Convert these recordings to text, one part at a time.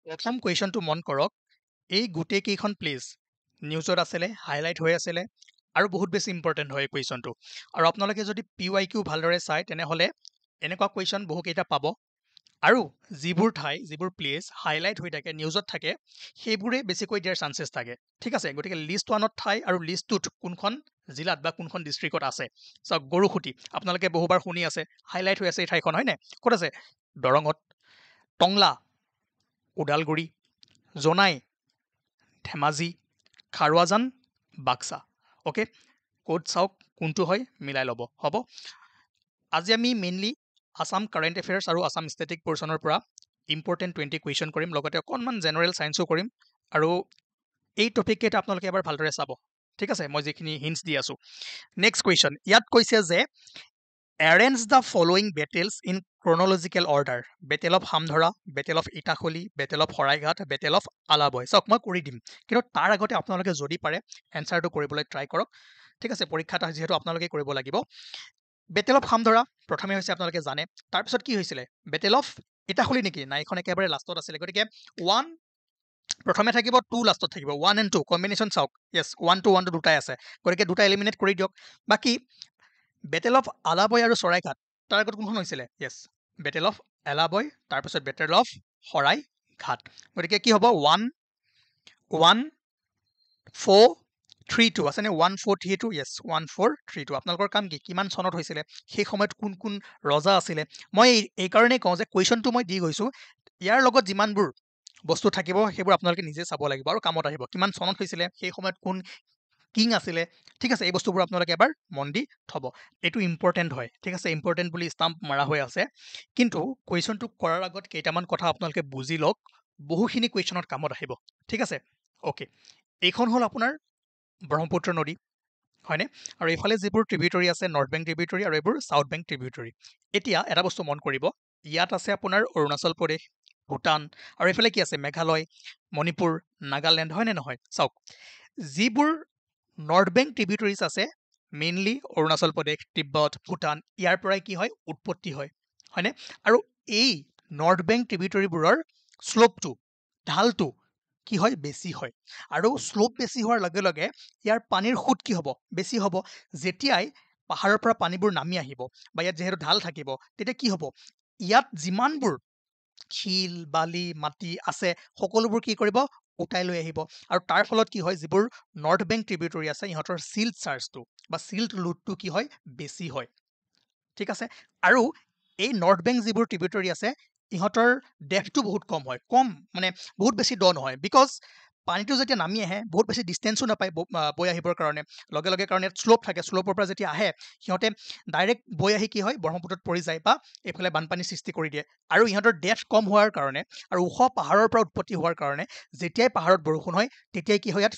প্ৰথম কুৱেশ্যনটো মন কৰক, এই গোটেই কেইখন প্লেচ নিউজত আছিলে, হাইলাইট হৈ আছিলে আৰু বহুত বেছি ইম্পৰ্টেণ্ট হয় এই কুৱেশ্যনটো। আৰু আপোনালোকে যদি PYQ ভালদৰে চায় তেনেহ'লে এনেকুৱা কুৱেশ্যন বহুকেইটা পাব। আৰু যিবোৰ ঠাই, যিবোৰ প্লেচ হাইলাইট হৈ থাকে, নিউজত থাকে, সেইবোৰে বেছিকৈ দিয়াৰ চান্সেছ থাকে। ঠিক আছে, গতিকে লিষ্ট 1ত ঠাই আৰু লিষ্ট 2ত কোনখন জিলাত বা কোনখন ডিষ্ট্ৰিক্টত আছে। চাওক, গৰুসুতি আপোনালোকে বহুবাৰ শুনি আছে, হাইলাইট হৈ আছে এই ঠাইখন, হয়নে? ক'ত আছে? দৰঙত। টংলা ওদালগুৰি, জোনাই ধেমাজি, খাৰুৱাজান বাক্সা। অ'কে, ক'ত চাওক কোনটো হয় মিলাই ল'ব, হ'ব। আজি আমি মেইনলি আছাম কাৰেণ্ট এফেয়াৰ্ছ আৰু আছাম ষ্টেটিক পৰ্চনৰ পৰা ইম্পৰ্টেণ্ট 20 কুৱেশ্যন কৰিম, লগতে অকণমান জেনেৰেল ছায়েন্সো কৰিম। আৰু এই টপিক কেইটা আপোনালোকে এবাৰ ভালদৰে চাব, ঠিক আছে, মই যিখিনি হিণ্টছ দি আছোঁ। নেক্সট কুৱেশ্যন, ইয়াত কৈছে যে arrange the following battles in chronological order. Battle of Hamdhara, battle of Itakhuli, battle of Saraighat, battle of Alaboi. চাওক, মই কৰি দিম, কিন্তু তাৰ আগতে আপোনালোকে যদি পাৰে এনচাৰটো কৰিবলৈ ট্ৰাই কৰক, ঠিক আছে, পৰীক্ষাত যিহেতু আপোনালোকে কৰিব লাগিব। বেটেল অফ হামধৰা প্ৰথমে হৈছে, আপোনালোকে জানে। তাৰপিছত কি হৈছিলে? বেটেল অফ ইটাখলি নেকি? নাই, এইখন একেবাৰে লাষ্টত আছিলে। গতিকে 1 প্ৰথমে থাকিব, 2 লাষ্টত থাকিব। 1 and 2 কম্বিনেশ্যন চাওক, য়েছ, 1 to 1 দুটাই আছে, গতিকে দুটা এলিমিনেট কৰি দিয়ক। বাকী বেটেল অফ আলাবৈ আৰু চৰাইঘাট, তাৰ আগত কোনখন হৈছিলে? য়েছ, বেটেল অফ এলাবৈ, তাৰপিছত বেটেল অফ শৰাইঘাট। গতিকে কি হ'ব? 1 1 4 3 2 আছেনে? 1 4 3 2, য়েছ, 1 4 3 2। আপোনালোকৰ কাম কি? কিমান চনত হৈছিলে, সেই সময়ত কোন কোন ৰজা আছিলে। মই এই কাৰণেই কওঁ যে কুৱেশ্যনটো মই দি গৈছোঁ, ইয়াৰ লগত যিমানবোৰ বস্তু থাকিব সেইবোৰ আপোনালোকে নিজে চাব লাগিব আৰু কামত আহিব। কিমান চনত হৈছিলে, সেই সময়ত কোন কিং আছিলে, ঠিক আছে, এই বস্তুবোৰ আপোনালোকে এবাৰ মন দি থ'ব। এইটো ইম্পৰ্টেণ্ট হয়, ঠিক আছে, ইম্পৰ্টেণ্ট বুলি ষ্টাম্প মাৰা হৈ আছে। কিন্তু কুৱেশ্যনটো কৰাৰ আগত কেইটামান কথা আপোনালোকে বুজি লওক, বহুখিনি কুৱেশ্যনত কামত আহিব, ঠিক আছে। অ'কে, এইখন হ'ল আপোনাৰ ব্ৰহ্মপুত্ৰ নদী, হয়নে? আৰু এইফালে যিবোৰ ট্ৰিবিউটৰী আছে, নৰ্থ বেংক ট্ৰিবিউটৰী আৰু এইবোৰ চাউথ বেংক ট্ৰিবিউটৰী। এতিয়া এটা বস্তু মন কৰিব, ইয়াত আছে আপোনাৰ অৰুণাচল প্ৰদেশ, ভূটান, আৰু এইফালে কি আছে? মেঘালয়, মণিপুৰ, নাগালেণ্ড, হয়নে নহয়? চাওক, যিবোৰ নৰ্থ বেংক ট্ৰিবিউটৰিজ আছে, মেইনলি অৰুণাচল প্ৰদেশ, তিব্বত, ভূটান, ইয়াৰ পৰাই কি হয়? উৎপত্তি হয়, হয়নে? আৰু এই নৰ্থ বেংক ট্ৰিবিউটৰীবোৰৰ শ্লোপটো, ঢালটো কি হয়? বেছি হয়। আৰু শ্লোপ বেছি হোৱাৰ লগে লগে ইয়াৰ পানীৰ সোঁত কি হ'ব? বেছি হ'ব। যেতিয়াই পাহাৰৰ পৰা পানীবোৰ নামি আহিব বা ইয়াত যিহেতু ঢাল থাকিব, তেতিয়া কি হ'ব? ইয়াত যিমানবোৰ শিল, বালি, মাটি আছে, সকলোবোৰ কি কৰিব? উটাই লৈ আহিব। আৰু তাৰ ফলত কি হয়? যিবোৰ নৰ্থ বেংক ট্ৰিবিউটৰী আছে, ইহঁতৰ চিল্ট চাৰ্জটো বা চিল্ট লোডটো কি হয়? বেছি হয়, ঠিক আছে। আৰু এই নৰ্থ বেংক যিবোৰ ট্ৰিবিউটৰী আছে, ইহঁতৰ ডেপথটো বহুত কম হয়, কম মানে বহুত বেছি দ নহয়। বিকজ পানীটো যেতিয়া নামি আহে, বহুত বেছি ডিষ্টেঞ্চো নাপায় বৈ আহিবৰ কাৰণে, লগে লগে কাৰণে শ্লোপ থাকে, শ্লোপৰ পৰা যেতিয়া আহে সিহঁতে ডাইৰেক্ট বৈ আহি কি হয়? ব্ৰহ্মপুত্ৰত পৰি যায় বা এইফালে বানপানী সৃষ্টি কৰি দিয়ে। আৰু ইহঁতৰ ডেপথ কম হোৱাৰ কাৰণে আৰু ওখ পাহাৰৰ পৰা উৎপত্তি হোৱাৰ কাৰণে যেতিয়াই পাহাৰত বৰষুণ হয়, তেতিয়াই কি হয়? ইয়াত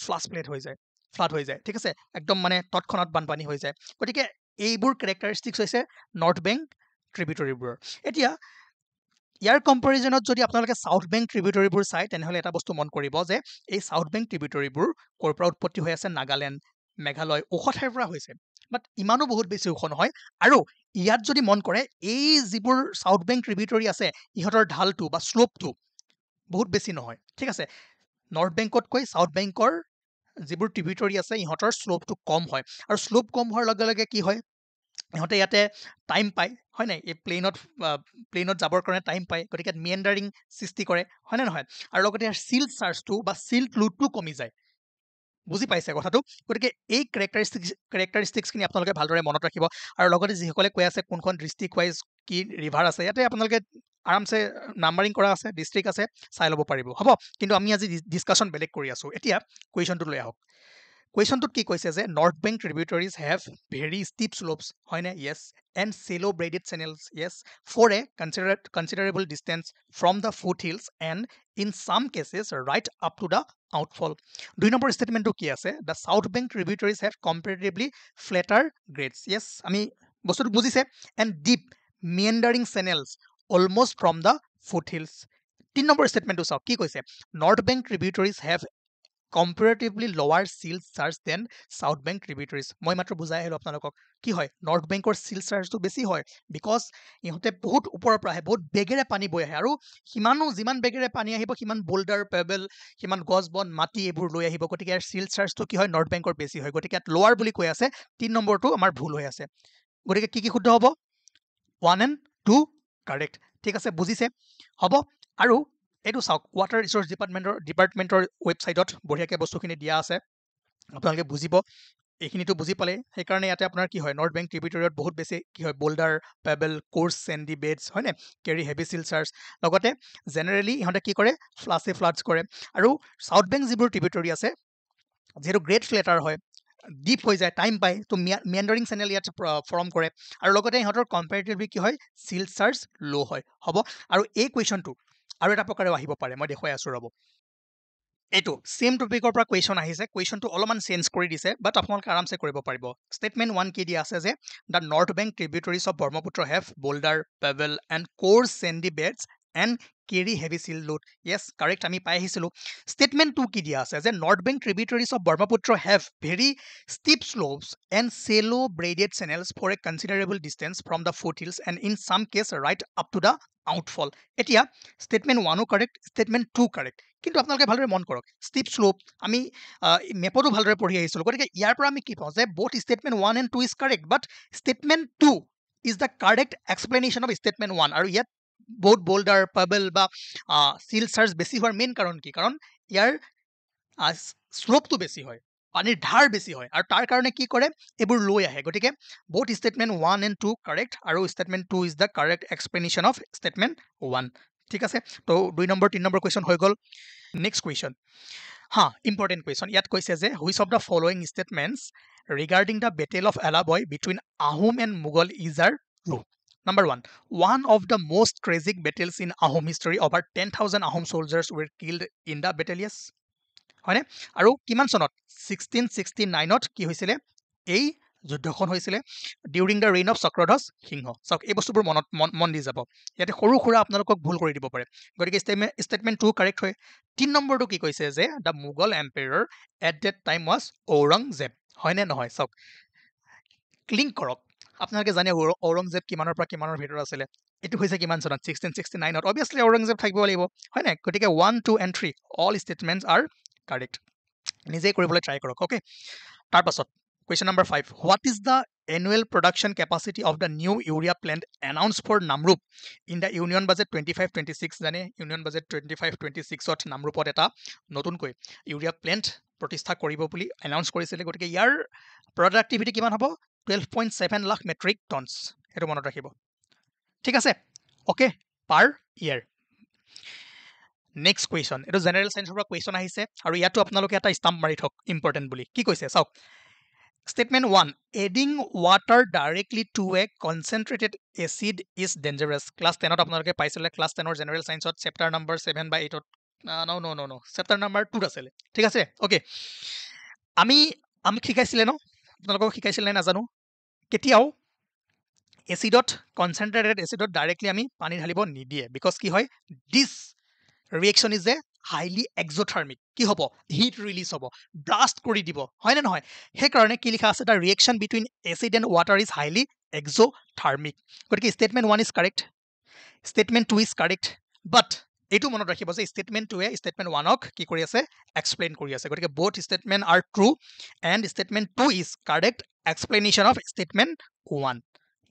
ফ্লাড হৈ যায়, ঠিক আছে, একদম মানে তৎক্ষণাত বানপানী হৈ যায়। গতিকে এইবোৰ কেৰেক্টাৰিষ্টিক্স হৈছে নৰ্থ বেংক ট্ৰিবিউটৰীবোৰৰ। এতিয়া ইয়াৰ কম্পেৰিজনত যদি আপোনালোকে চাউথ বেংক ট্ৰিবিউটৰীবোৰ চায়, তেনেহ'লে এটা বস্তু মন কৰিব যে এই চাউথ বেংক ট্ৰিবিউটৰীবোৰ ক'ৰ পৰা উৎপত্তি হৈ আছে? নাগালেণ্ড, মেঘালয়, ওখ ঠাইৰ পৰা হৈছে, বাট ইমানো বহুত বেছি ওখ নহয়। আৰু ইয়াত যদি মন কৰে, এই যিবোৰ চাউথ বেংক ট্ৰিবিউটৰী আছে, ইহঁতৰ ঢালটো বা শ্লোপটো বহুত বেছি নহয়, ঠিক আছে। নৰ্থ বেংকতকৈ চাউথ বেংকৰ যিবোৰ ট্ৰিবিউটৰী আছে, ইহঁতৰ শ্লোপটো কম হয়। আৰু শ্লোপ কম হোৱাৰ লগে লগে কি হয়? ইহঁতে ইয়াতে টাইম পায়, হয় নাই? এই প্লেইনত যাবৰ কাৰণে টাইম পায়, গতিকে মিয়েণ্ডাৰিং সৃষ্টি কৰে, হয়নে নহয়? আৰু লগতে চিল্ট চাৰ্জটো বা চিল্ট লোডটো কমি যায়। বুজি পাইছে কথাটো? গতিকে এই কেৰেক্টাৰিষ্টিক্সখিনি আপোনালোকে ভালদৰে মনত ৰাখিব। আৰু লগতে যিসকলে কৈ আছে কোনখন ডিষ্ট্ৰিক্ট ৱাইজ কি ৰিভাৰ আছে, ইয়াতে আপোনালোকে আৰামছে নাম্বাৰিং কৰা আছে, ডিষ্ট্ৰিক্ট আছে, চাই ল'ব পাৰিব, হ'ব। কিন্তু আমি আজি ডিছকাশ্যন বেলেগ কৰি আছোঁ। এতিয়া কুৱেশ্যনটো লৈ আহক। কুৱেশ্যনটোত কি কৈছে যে north bank tributaries have very steep slopes, হয়নে? Yes. And shallow braided channels, yes, for a considerable distance from the foothills and in some cases right up to the outfall. 2 number ষ্টেটমেণ্টটো কি আছে? The south bank tributaries have comparatively flatter grades, yes, আমি বস্তুটো বুজিছে। And deep meandering channels almost from the foothills. 3 number ষ্টেটমেণ্টটো চাওক, কি কৈছে? North bank tributaries have comparatively lower seal charge than South Bank tributaries. মই মাত্ৰ বুজাই আহিলো আপোনালোকক কি হয় নৰ্থ বেংকৰ seal chargeটো বেছি হয় বিকজ ইহঁতে বহুত ওপৰৰ পৰা আহে বহুত বেগেৰে পানী বৈ আহে আৰু যিমান বেগেৰে পানী আহিব সিমান বোল্ডাৰ পেবেল সিমান গছ বন মাটি এইবোৰ লৈ আহিব গতিকে ইয়াৰ seal chargeটো কি হয় নৰ্থ বেংকৰ বেছি হয় গতিকে ইয়াত লোৱাৰ বুলি কৈ আছে 3 নম্বৰটো আমাৰ ভুল হৈ আছে গতিকে কি শুদ্ধ হ'ব 1 and 2 কাৰেক্ট ঠিক আছে বুজিছে হ'ব আৰু এইটো চাওক ৱাটাৰ ৰিসোৰ্স ডিপাৰ্টমেন্টৰ ৱেবসাইটত বঢ়িয়াকে বস্তুখিনি দিয়া আছে আপোনালোকে বুজিব এইখিনিটো বুজি পালে সেইকাৰণে ইয়াতে আপোনাৰ কি হয় নৰ্থ বেংক ট্ৰিবিউটৰিত বহুত বেছি কি হয় Boulder payable course sandy beds হয়নে কেৰি হেভি সিল চাৰ্জ লগতে জেনাৰেলি ইহঁতে কি কৰে ফ্লাডছ কৰে আৰু সাউথ বেংক যিবোৰ ট্ৰিবিউটৰি আছে যেটো গ্ৰেট ফ্লেটাৰ হয় ডিপ হৈ যায় টাইম পায় তো মিয়ান্ডাৰিং চেনেল ইয়াত ফৰ্ম কৰে আৰু লগতে ইহঁতৰ কম্পেৰেটিভলি কি হয় সিল চাৰ্জ লো হয় হ'ব আৰু এই কুৱেশ্যনটো আৰু এটা প্ৰকাৰে আহিব পাৰে মই দেখুৱাই আছো ৰব এইটো সেম টপিকৰ পৰা কুৱেশ্যন আহিছে কুৱেশ্যনটো অলপমান চেঞ্জ কৰি দিছে বাট আপোনালোকে আৰামছে কৰিব পাৰিব ষ্টেটমেন্ট 1 কি দিয়া আছে যে the north bank tributaries of Brahmaputra have boulder pebble and coarse sandy beds and carry heavy silt load yes correct আমি পাই আহিছিলো ষ্টেটমেন্ট 2 কি দিয়া আছে যে north bank tributaries of Brahmaputra have very steep slopes and shallow braided channels for a considerable distance from the foothills and in some case right up to the outfall এতিয়া statement 1 ও correct statement 2 correct কিন্তু আপোনালোকে ভালদৰে মন কৰক strip slope আমি মেপতো ভালদৰে পঢ়ি আহিছিলো গতিকে ইয়াৰ পৰা আমি কি পাওঁ যে both statement 1 and 2 is correct but statement 2 is the correct explanation of statement 1 আৰু ইয়াত বহুত বোল্ডাৰ পেবেল বা সিল চাৰ্জ বেছি হোৱাৰ মেইন কাৰণ কি কাৰণ ইয়াৰ স্লোপটো বেছি হয় পানীৰ ধাৰ বেছি হয় আৰু তাৰ কাৰণে কি কৰে এইবোৰ লৈ আহে গতিকে বোথ ষ্টেটমেন্ট 1 and 2 কাৰেক্ট আৰু statement 2 is the correct explanation of statement 1 ঠিক আছে তো 2 নম্বৰ 3 নম্বৰ কুৱেশ্যন হৈ গ'ল নেক্সট কুৱেশ্যন ইম্পৰ্টেণ্ট কুৱেশ্যন ইয়াত কৈছে যে which of the following statements regarding the battle of Alaboi between Ahom and Mughal is are true Number 1, one of the most tragic battles in Ahom history, over 10,000 Ahom soldiers were killed in the battle, yes? হয়নে আৰু কিমান চনত 1669ত কি হৈছিলে এই যুদ্ধখন হৈছিলে during the reign of Chakradhwaj Singha চাওক এই বস্তুবোৰ মন দি যাব ইয়াতে সৰু সুৰা আপোনালোকক ভুল কৰি দিব পাৰে গতিকে ষ্টেটমেন্ট 2 কাৰেক্ট হয় 3 নম্বৰটো কি কৈছে যে the Mughal empire at that time was Aurangzeb হয়নে নহয় চাওক ক্লিক কৰক আপোনালোকে জানে ঔৰংজেব কিমানৰ পৰা কিমানৰ ভিতৰত আছিলে এটো হৈছে কিমান চনত 1669ত অবিয়াসলি ঔৰংজেব থাকিব লাগিব হয়নে গতিকে 1 2 and 3 অল ষ্টেটমেন্টছ আৰ কাৰেক্ট নিজে কৰিবলৈ ট্ৰাই কৰক ওকে তাৰ পাছত question number 5 what is the annual production capacity of the new urea plant announced for Namrup in the union budget 25-26 জানে union budget 25-26 ত নামৰূপত এটা নতুনকৈ ইউৰিয়া প্লান্ট প্ৰতিষ্ঠা কৰিব বুলি এনাউন্স কৰিছিল গতিকে ইয়াৰ প্ৰডাক্টিভিটি কিমান হ'ব 12.7 লাখ মেট্ৰিক টনছ এটো মনত ৰাখিব ঠিক আছে ওকে পাৰ ইয়াৰ নেক্সট কুৱেশ্যন এটো জেনাৰেল সায়েন্সৰ পৰা কুৱেশ্যন আহিছে আৰু ইয়াতো আপোনালোকে এটা ষ্টাম্প মাৰি থক ইম্পৰ্টেন্ট বুলি কি কৈছে চাওক Statement 1. Adding water directly to a concentrated acid is dangerous. Class 10 আপোনালোকে পাইছিলে class 10 ৰ জেনাৰেল সায়েন্সত চেপ্টাৰ নম্বৰ 7 বা 8 নো চেপ্টাৰ নম্বৰ 2 আছিলে ঠিক আছে ওকে আমি শিকাইছিলে ন আপোনালোকক শিকাইছিলে নাজানো কেতিয়াও এসিডত কনসেন্ট্ৰেটেড এসিডত ডাইৰেক্টলি আমি পানী ঢালিব নিদিয়ে বিকজ কি হয় দিস ৰিয়েকশন ইজ এ হাইলি এক্সোথাৰ্মিক কি হ'ব হিট ৰিলিজ হ'ব ব্লাষ্ট কৰি দিব হয় না নহয় হে কাৰণে কি লিখা আছে the reaction between acid and water is highly exothermic গতিকে statement 1 is correct statement 2 is correct but এটো মনত ৰাখিব যে ষ্টেটমেন্ট 2 এ ষ্টেটমেন্ট 1 ক কি কৰি আছে এক্সপ্লেইন কৰি আছে গতিকে both statement are true and statement 2 is correct explanation of statement 1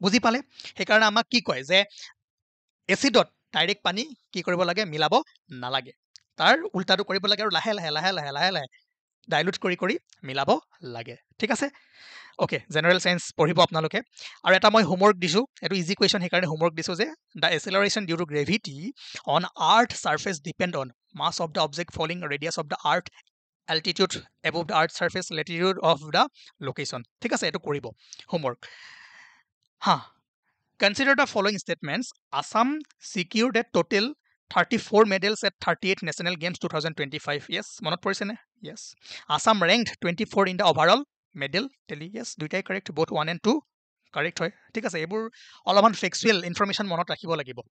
বুজি পালে হে কাৰণে আমাক কি কয় যে এসিডত ডাইৰেক্ট পানী কি কৰিব লাগে মিলাব নালাগে তাৰ উল্টাটো কৰিব লাগে আৰু লাহে লাহে ডাইলুট কৰি মিলাব লাগে ঠিক আছে ওকে জেনাৰেল সায়েন্স পঢ়িব আপোনালোকে আৰু এটা মই হোমৱৰ্ক দিছো এটো ইজি কোৱেশ্চন হে কাৰণে হোমৱৰ্ক দিছো যে the acceleration due to gravity on earth surface depend on mass of the object falling radius of the earth altitude above the earth surface latitude of the location ঠিক আছে এটো কৰিব homework Consider the following statements. Assam secured a total 34 medals at 38 National Games 2025. Yes, monot porise ne? Yes. Assam ranked 24 in the overall medal tally. Yes, duitai correct. Both 1 and 2 correct hoy. Thik ase ebur olaman factual information monot rakhibo lagibo.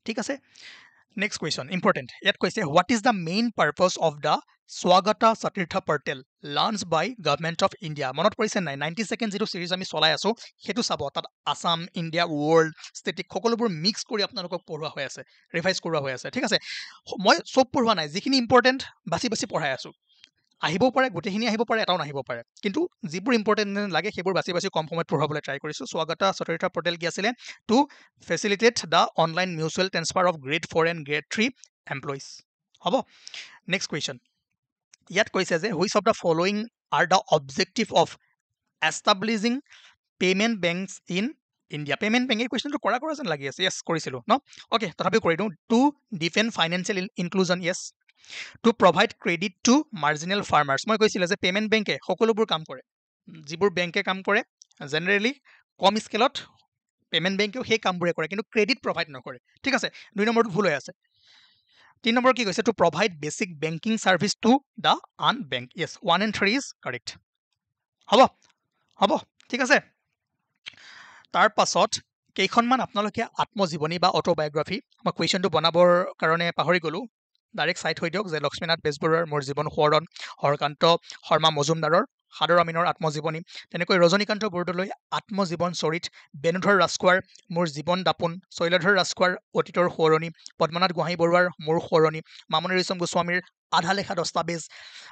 Thik ase. Next question, important. Yet কৈছে, what is the main purpose of the Swagata Satirtha portal launched by Government of India? মনত পৰিছে নাই 90 second যেটো সিৰিজ আমি চলাই আছো হেতু চাব তাত আসাম ইন্ডিয়া ওয়াৰ্ল্ড স্ট্যাটিক সকলোবোৰ মিক্স কৰি আপোনালোকক পঢ়োৱা হৈ আছে ৰিভাইজ কৰোৱা হৈ আছে ঠিক আছে মই সব পঢ়োৱা নাই যিখিনি ইম্পৰ্টেন্ট বাছি বাছি পঢ়াই আছো আহিবও পাৰে গোটেইখিনি আহিব পাৰে এটাও নাহিব পাৰে কিন্তু যিবোৰ ইম্পৰ্টেন্ট লাগে সেইবোৰ বাছি বাছি কম সময়ত পঢ়াবলৈ ট্ৰাই কৰিছো স্বাগতা সতীৰ্থ পোৰ্টেল কি আছিল to facilitate the online mutual transfer of grade 4 and grade 3 employees হ'ব নেক্সট কুৱেশ্যন ইয়াত কৈছে যে which of the following are the objective of establishing payment banks in India payment bank এই কুৱেশ্যনটো কৰা যেন লাগি আছে য়েছ কৰিছিলোঁ ন অ'কে তথাপিও কৰি দিওঁ to defend financial inclusion yes to provide credit to marginal farmers মই কৈছিল যে পেমেন্ট বেংকে সকলোবোৰ কাম কৰে যিবোৰ বেংকে কাম কৰে জেনাৰেলি কম স্কেলত পেমেন্ট বেংকেও সেই কামবোৰে কৰে কিন্তু ক্ৰেডিট প্ৰভাইড নকৰে ঠিক আছে দুই নম্বৰটো ভুল হৈ আছে তিন নম্বৰ কি কৈছে to provide basic banking service to the unbanked yes 1 and 3 is correct হ'ব ঠিক আছে তাৰ পাছত কেইখনমান আপোনালোকে আত্মজীৱনী বা অটোবায়োগ্ৰাফি মই কুৱেশ্যনটো বনাবৰ কাৰণে পাহৰি গলো ডাইৰেক্ট চাইট হৈ দিয়ক যে লক্ষ্মীনাথ বেজবৰুৱাৰ মোৰ জীৱন সোঁৱৰণ হৰকান্ত শৰ্মা মজুমদাৰৰ সাদৰ আমিনৰ আত্মজীৱনী তেনেকৈ ৰজনীকান্ত বৰদলৈ আত্মজীৱন চৰিত বেণুধৰ ৰাজখোৱাৰ মোৰ জীৱন দাপোন শৈলধৰ ৰাজখোৱাৰ অতীতৰ সোঁৱৰণী পদ্মনাথ গোহাঁই বৰুৱাৰ মোৰ সোঁৱৰণী মামণি ৰয়ছম গোস্বামীৰ আধা লেখা দস্তাবেজ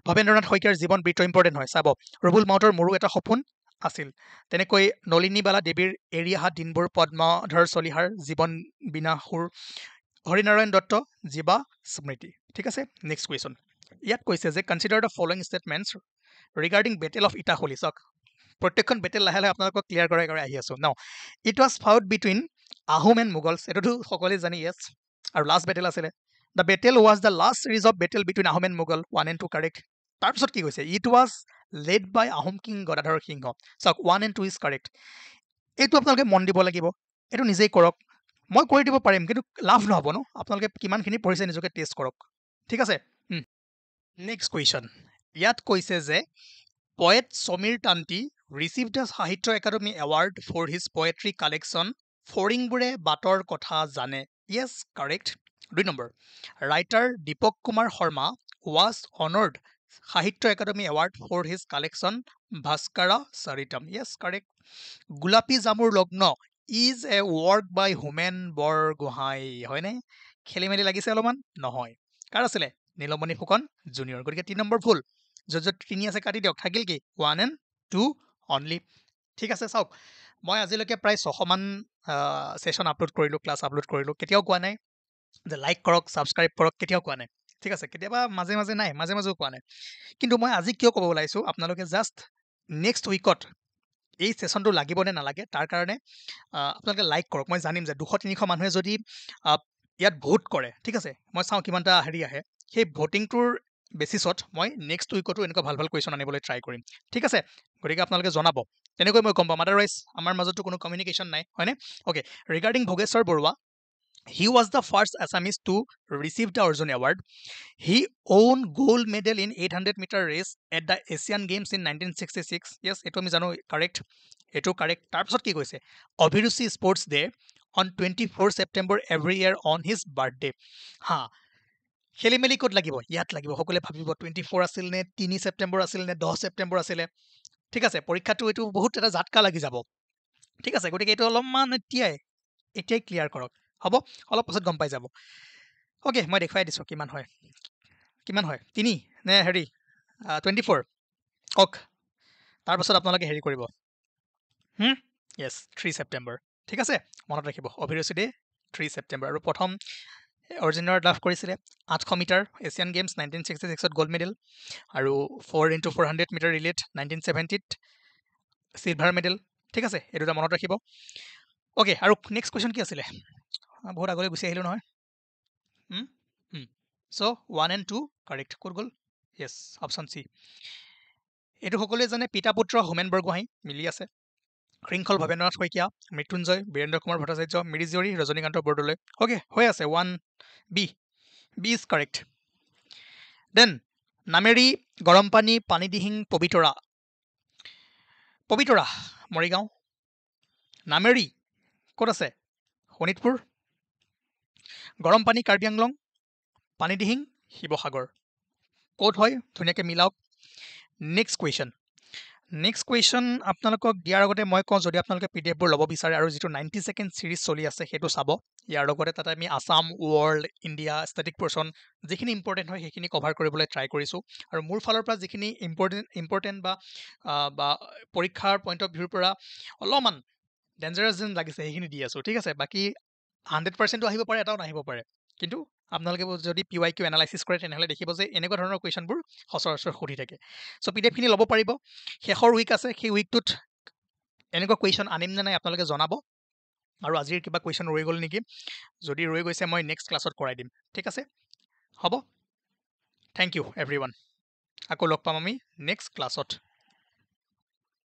ভৱেন্দ্ৰনাথ শইকীয়াৰ জীৱন বৃত্ত ইম্পৰ্টেণ্ট হয় চাব ৰবুল মাউতৰ মোৰো এটা সপোন আছিল তেনেকৈ নলিনীবালা দেৱীৰ এৰি অহা দিনবোৰ পদ্মধৰ চলিহাৰ জীৱন বিনাশুৰ হৰিনাৰায়ণ দত্ত জীৱা স্মৃতি ঠিক আছে নেক্সট কুৱেশ্যন ইয়াত কৈছে যে consider the following statements regarding battle of Itakhuli চাওক প্ৰত্যেকখন বেটেল লাহে লাহে আপোনালোকক ক্লিয়াৰ কৰাই আহি আছো ন it was fought between Ahom and Mughals এইটোতো সকলোৱে জানি য়েছ আৰু লাষ্ট বেটেল আছিলে the battle was the last series of battle between Ahom and Mughal 1 and 2 correct তাৰপিছত কি কৈছে it was led by Ahom king Gadadhar Singha চাওক 1 and 2 ইজ কাৰেক্ট এইটো আপোনালোকে মন দিব লাগিব এইটো নিজেই কৰক মই কৰি দিব পাৰিম কিন্তু লাভ নহব ন আপোনালোকে কিমানখিনি পঢ়িছে নিজকে টেষ্ট কৰক ঠিক আছে নেক্সট কুৱেশ্যন ইয়াত কৈছে যে poet Samir Tanti received the Sahitya Akademi award for his poetry collection ফৰিংবোৰে বাটৰ কথা জানে yes correct 2 number writer Deepak Kumar Sharma was honoured Sahitya Akademi award for his collection Bhaskara Charitam yes correct Golapi Jamur Lagna is a work by Homen Borgohain হয়নে খেলি মেলি লাগিছে অলপমান নহয় কাৰ আছিলে নীলমণি ফুকন জুনিয়ৰ গতিকে 3 নম্বৰ ভুল য'ত 3 আছে কাটি দিয়ক থাকিল কি 1 and 2 অনলি ঠিক আছে চাওক মই আজিলৈকে প্ৰায় 600 মান সেশন আপলোড কৰিলোঁ ক্লাছ আপলোড কৰিলোঁ কেতিয়াও কোৱা নাই যে লাইক কৰক ছাবস্ক্ৰাইব কৰক কেতিয়াও কোৱা নাই ঠিক আছে কেতিয়াবা মাজে মাজে নাই মাজে মাজেও কোৱা নাই কিন্তু মই আজি কিয় ক'ব ওলাইছোঁ আপোনালোকে জাষ্ট নেক্সট উইকত এই সেশনটো লাগিব নে নালাগে তাৰ কাৰণে আপোনালোকে লাইক কৰক মই জানিম যে 200-300 মানুহে যদি ইয়াত ভোট কৰে ঠিক আছে মই চাওঁ কিমানটা হেৰি আহে সেই ভোটিংটোৰ বেচিছত মই নেক্সট উইকতো এনেকুৱা ভাল ভাল কুৱেশ্যন আনিবলৈ ট্ৰাই কৰিম ঠিক আছে গতিকে আপোনালোকে জনাব তেনেকৈ মই গম পাম আদাৰৱাইজ আমাৰ মাজতো কোনো কমিউনিকেশ্যন নাই হয়নে okay regarding Bhogeswar Barua he was the first Assamese to receive the Arjun Award. He won gold medal in 800-meter race at the Asian Games in 1966. Yes, eto ami jano correct. Eto correct. Tarpisot ki koise? Abhiruchi Sports Day on 24 September every year on his birthday. Ha. খেলি মেলি ক'ত লাগিব ইয়াত লাগিব সকলোৱে ভাবিব 24 আছিল নে 3 ছেপ্টেম্বৰ আছিল নে 10 ছেপ্টেম্বৰ আছিলে ঠিক আছে পৰীক্ষাটো এইটো বহুত এটা জাতকা লাগি যাব ঠিক আছে গতিকে এইটো অলপমান এতিয়াই ক্লিয়াৰ কৰক হ'ব অলপ পাছত গম পাই যাব ওকে মই দেখুৱাই দিছোঁ কিমান হয় 3 নে হেৰি 24 ওক তাৰপাছত আপোনালোকে হেৰি কৰিব য়েছ 3 ছেপ্টেম্বৰ ঠিক আছে মনত ৰাখিব অভিৰুচি ডে 3 ছেপ্টেম্বৰ আৰু প্ৰথম অৰ্জুন এৱাৰ্ড লাভ কৰিছিলে 800 মিটাৰ এছিয়ান গেমছ 1966ত গ'ল্ড মেডেল আৰু 4x400 মিটাৰ ৰিলেট 1970ত চিলভাৰ মেডেল ঠিক আছে এই দুটা মনত ৰাখিব ওকে আৰু নেক্সট কুৱেশ্যন কি আছিলে বহুত আগলৈ গুচি আহিলোঁ নহয় চ' 1 and 2 কাৰেক্ট ক'ত গ'ল য়েছ অপশ্যন চি এইটো সকলোৱে জানে পিতা পুত্ৰ হোমেন বৰগোহাঁই মিলি আছে শৃংখল ভৱেন্দ্ৰনাথ শইকীয়া মৃত্যুঞ্জয় বীৰেন্দ্ৰ কুমাৰ ভট্টাচাৰ্য মিৰিজীয়ৰী ৰজনীকান্ত বৰদলৈ অ'কে হৈ আছে 1 B is correct then Nameri Garampani Panidihing Pobitora Morigaon Nameri ক'ত আছে শোণিতপুৰ গৰম পানী কাৰ্বি আংলং, পানীদিহিং শিৱসাগৰ। ক'ত হয় ধুনীয়াকৈ মিলাওক। নেক্সট কুৱেশ্যন আপোনালোকক দিয়াৰ আগতে মই কওঁ, যদি আপোনালোকে PDF-বোৰ ল'ব বিচাৰে আৰু যিটো 90 ছেকেণ্ড ছিৰিজ চলি আছে সেইটো চাব। ইয়াৰ লগতে তাতে আমি Assam, world, India, static portion যিখিনি ইম্পৰ্টেণ্ট হয় সেইখিনি কভাৰ কৰিবলৈ ট্ৰাই কৰিছোঁ। আৰু মোৰ ফালৰ পৰা যিখিনি ইম্পৰ্টেণ্ট বা পৰীক্ষাৰ পইণ্ট অফ ভিউৰ পৰা অলপমান ডেঞ্জাৰাছ যেন লাগিছে সেইখিনি দি আছোঁ, ঠিক আছে। বাকী 100%ও আহিব পাৰে, এটাও নাহিব পাৰে। কিন্তু আপোনালোকে যদি PYQ এনালাইচিছ কৰে তেনেহ'লে দেখিব যে এনেকুৱা ধৰণৰ কুৱেশ্যনবোৰ সচৰাচৰ সুধি থাকে। চ' PDF-খিনি ল'ব পাৰিব। শেষৰ উইক আছে, সেই উইকটোত এনেকুৱা কুৱেশ্যন আনিম নে নাই আপোনালোকে জনাব। আৰু আজিৰ কিবা কুৱেশ্যন ৰৈ গ'ল নেকি, যদি ৰৈ গৈছে মই নেক্সট ক্লাছত কৰাই দিম, ঠিক আছে। হ'ব, থেংক ইউ এভৰিৱান। আকৌ লগ পাম আমি নেক্সট ক্লাছত।